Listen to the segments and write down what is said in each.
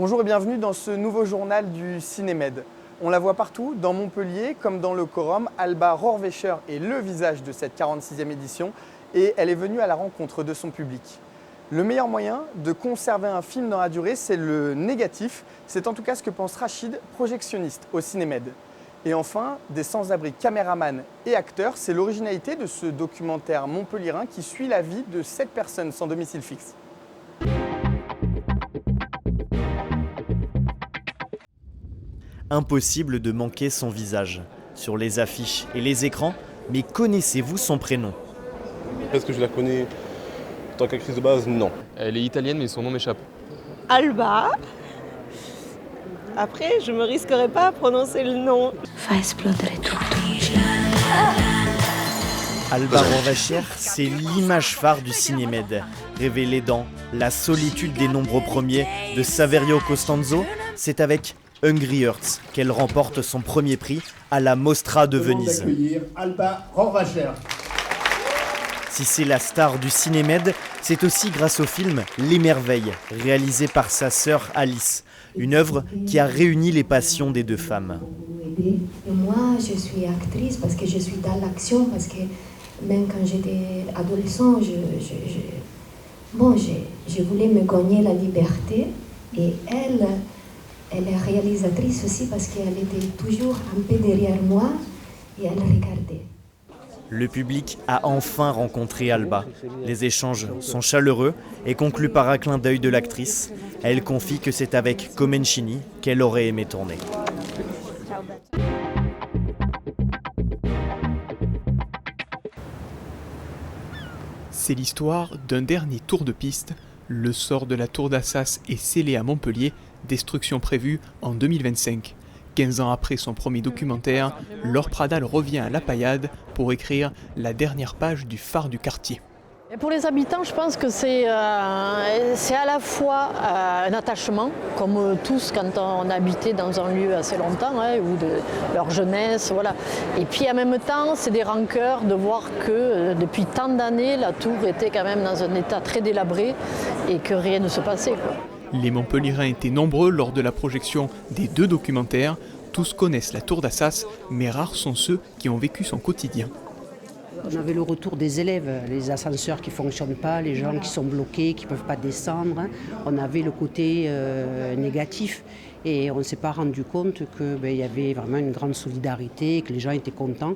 Bonjour et bienvenue dans ce nouveau journal du Cinémed. On la voit partout, dans Montpellier comme dans le Corum. Alba Rohrwacher est le visage de cette 46e édition et elle est venue à la rencontre de son public. Le meilleur moyen de conserver un film dans la durée, c'est le négatif. C'est en tout cas ce que pense Rachid, projectionniste au Cinémed. Et enfin, des sans-abri caméramans et acteurs, c'est l'originalité de ce documentaire montpelliérain qui suit la vie de 7 personnes sans domicile fixe. Impossible de manquer son visage. Sur les affiches et les écrans, mais connaissez-vous son prénom ? Est-ce que je la connais en tant qu'actrice de base? Non. Elle est italienne mais son nom m'échappe. Alba. Après, je me risquerai pas à prononcer le nom. Fa esplodere tutto. Alba Rohrwacher, c'est l'image phare du Cinémed. Révélée dans La solitude des nombreux premiers de Saverio Costanzo, c'est avec Hungry Hearts qu'elle remporte son premier prix à la Mostra de Venise. Alba Rohrwacher. Si c'est la star du Cinémed, c'est aussi grâce au film Les Merveilles, réalisé par sa sœur Alice, une œuvre qui a réuni les passions des deux femmes. Et moi, je suis actrice parce que je suis dans l'action, parce que même quand j'étais adolescent, je voulais me gagner la liberté. Et elle est réalisatrice aussi parce qu'elle était toujours un peu derrière moi et elle regardait. Le public a enfin rencontré Alba. Les échanges sont chaleureux et conclus par un clin d'œil de l'actrice. Elle confie que c'est avec Comencini qu'elle aurait aimé tourner. C'est l'histoire d'un dernier tour de piste. Le sort de la tour d'Assas est scellé à Montpellier, destruction prévue en 2025. 15 ans après son premier documentaire, Laure Pradal revient à La Paillade pour écrire la dernière page du phare du quartier. Et pour les habitants, je pense que c'est à la fois un attachement, comme tous quand on habitait dans un lieu assez longtemps, ou de leur jeunesse, voilà. Et puis en même temps, c'est des rancœurs de voir que depuis tant d'années, la tour était quand même dans un état très délabré et que rien ne se passait, quoi. Les Montpelliérains étaient nombreux lors de la projection des deux documentaires. Tous connaissent la tour d'Assas, mais rares sont ceux qui ont vécu son quotidien. On avait le retour des élèves, les ascenseurs qui ne fonctionnent pas, les gens qui sont bloqués, qui ne peuvent pas descendre. On avait le côté négatif et on ne s'est pas rendu compte qu'il y avait vraiment une grande solidarité, que les gens étaient contents.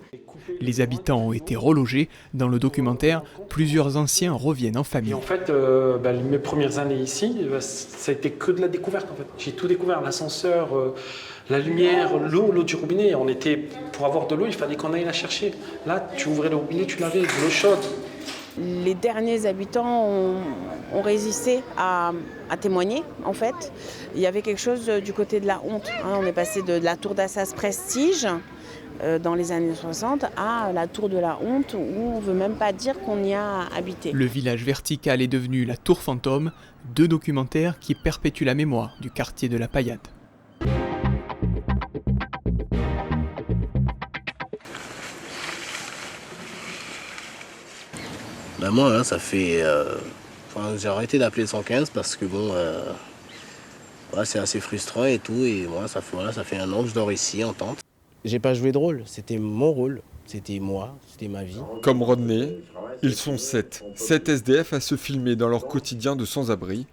Les habitants ont été relogés. Dans le documentaire, plusieurs anciens reviennent en famille. Et en fait, mes premières années ici, ça a été que de la découverte. En fait. J'ai tout découvert, l'ascenseur, la lumière, l'eau du robinet. Pour avoir de l'eau, il fallait qu'on aille la chercher. Là, tu ouvrais le robinet, tu l'avais, de l'eau chaude. Les derniers habitants ont résisté à témoigner, en fait. Il y avait quelque chose du côté de la honte. On est passé de la tour d'Assas Prestige, dans les années 60, à la tour de la honte, où on ne veut même pas dire qu'on y a habité. Le village vertical est devenu la tour fantôme, deux documentaires qui perpétuent la mémoire du quartier de La Paillade. Moi, ça fait... j'ai arrêté d'appeler 115 parce que c'est assez frustrant et tout. Et moi, ça fait un an que je dors ici en tente. J'ai pas joué de rôle, c'était mon rôle. C'était moi, c'était ma vie. Comme Rodney, ils sont 7 SDF à se filmer dans leur quotidien de sans-abri,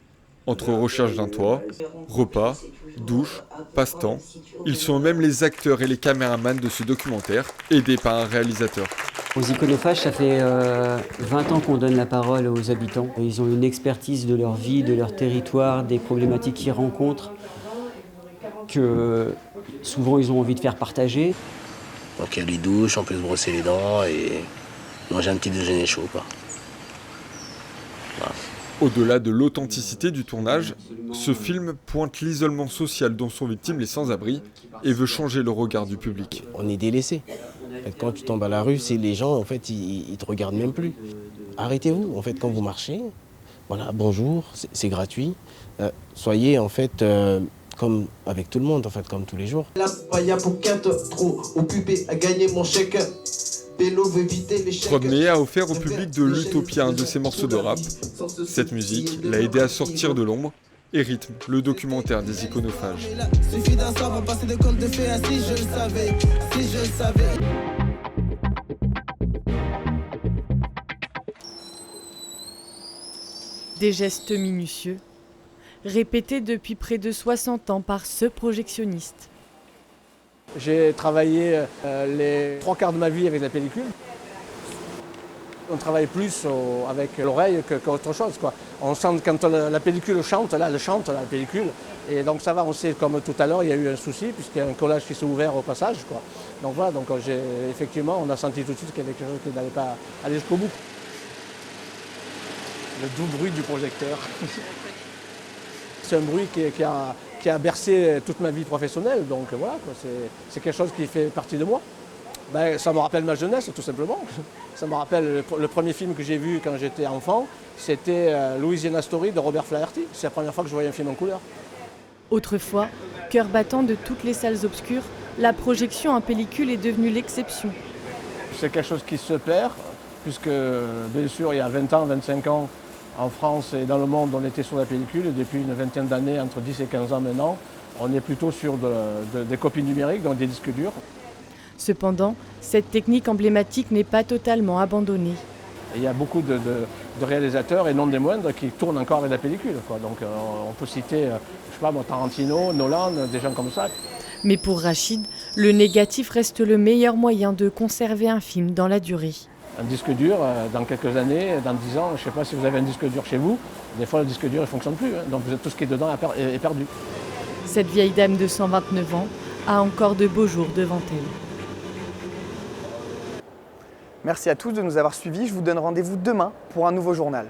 entre recherche d'un toit, repas, douche, passe-temps. Ils sont même les acteurs et les caméramans de ce documentaire, aidés par un réalisateur. Aux Iconophages, ça fait 20 ans qu'on donne la parole aux habitants. Ils ont une expertise de leur vie, de leur territoire, des problématiques qu'ils rencontrent, que souvent ils ont envie de faire partager. Donc il y a les douches, on peut se brosser les dents et manger un petit déjeuner chaud, quoi. Voilà. Au-delà de l'authenticité du tournage, ce film pointe l'isolement social dont sont victimes les sans-abri et veut changer le regard du public. On est délaissé. En fait, quand tu tombes à la rue, les gens, en fait, ils te regardent même plus. Arrêtez-vous, en fait, quand vous marchez. Voilà, bonjour, c'est gratuit. Soyez, en fait, comme avec tout le monde, en fait, comme tous les jours. Rodney a offert au public de l'Utopia un de ses morceaux de rap. Cette musique l'a aidé à sortir de l'ombre et rythme le documentaire des iconophages. Suffit d'un sort pour passer de contes de fées à si je le savais, si je le savais. Des gestes minutieux, répétés depuis près de 60 ans par ce projectionniste. J'ai travaillé les 3/4 de ma vie avec la pellicule. On travaille plus avec l'oreille qu'autre chose, quoi. On sent quand la pellicule chante, là, elle chante, la pellicule. Et donc ça va, on sait, comme tout à l'heure, il y a eu un souci, puisqu'il y a un collage qui s'est ouvert au passage, quoi. Donc voilà, donc effectivement, on a senti tout de suite qu'il y avait quelque chose qui n'allait pas aller jusqu'au bout. Le doux bruit du projecteur. C'est un bruit qui a bercé toute ma vie professionnelle, donc voilà, quoi. C'est quelque chose qui fait partie de moi. Ben, ça me rappelle ma jeunesse, tout simplement. Ça me rappelle le premier film que j'ai vu quand j'étais enfant, c'était Louisiana Story de Robert Flaherty. C'est la première fois que je voyais un film en couleur. Autrefois, cœur battant de toutes les salles obscures, la projection en pellicule est devenue l'exception. C'est quelque chose qui se perd, puisque bien sûr, il y a 20 ans, 25 ans, en France et dans le monde, on était sur la pellicule. Et depuis une vingtaine d'années, entre 10 et 15 ans maintenant, on est plutôt sur des copies numériques, donc des disques durs. Cependant, cette technique emblématique n'est pas totalement abandonnée. Il y a beaucoup de réalisateurs, et non des moindres, qui tournent encore avec la pellicule, quoi. Donc on peut citer, je sais pas, Tarantino, Nolan, des gens comme ça. Mais pour Rachid, le négatif reste le meilleur moyen de conserver un film dans la durée. Un disque dur, dans quelques années, dans 10 ans, je ne sais pas si vous avez un disque dur chez vous, des fois le disque dur ne fonctionne plus, hein. Donc tout ce qui est dedans est perdu. Cette vieille dame de 129 ans a encore de beaux jours devant elle. Merci à tous de nous avoir suivis. Je vous donne rendez-vous demain pour un nouveau journal.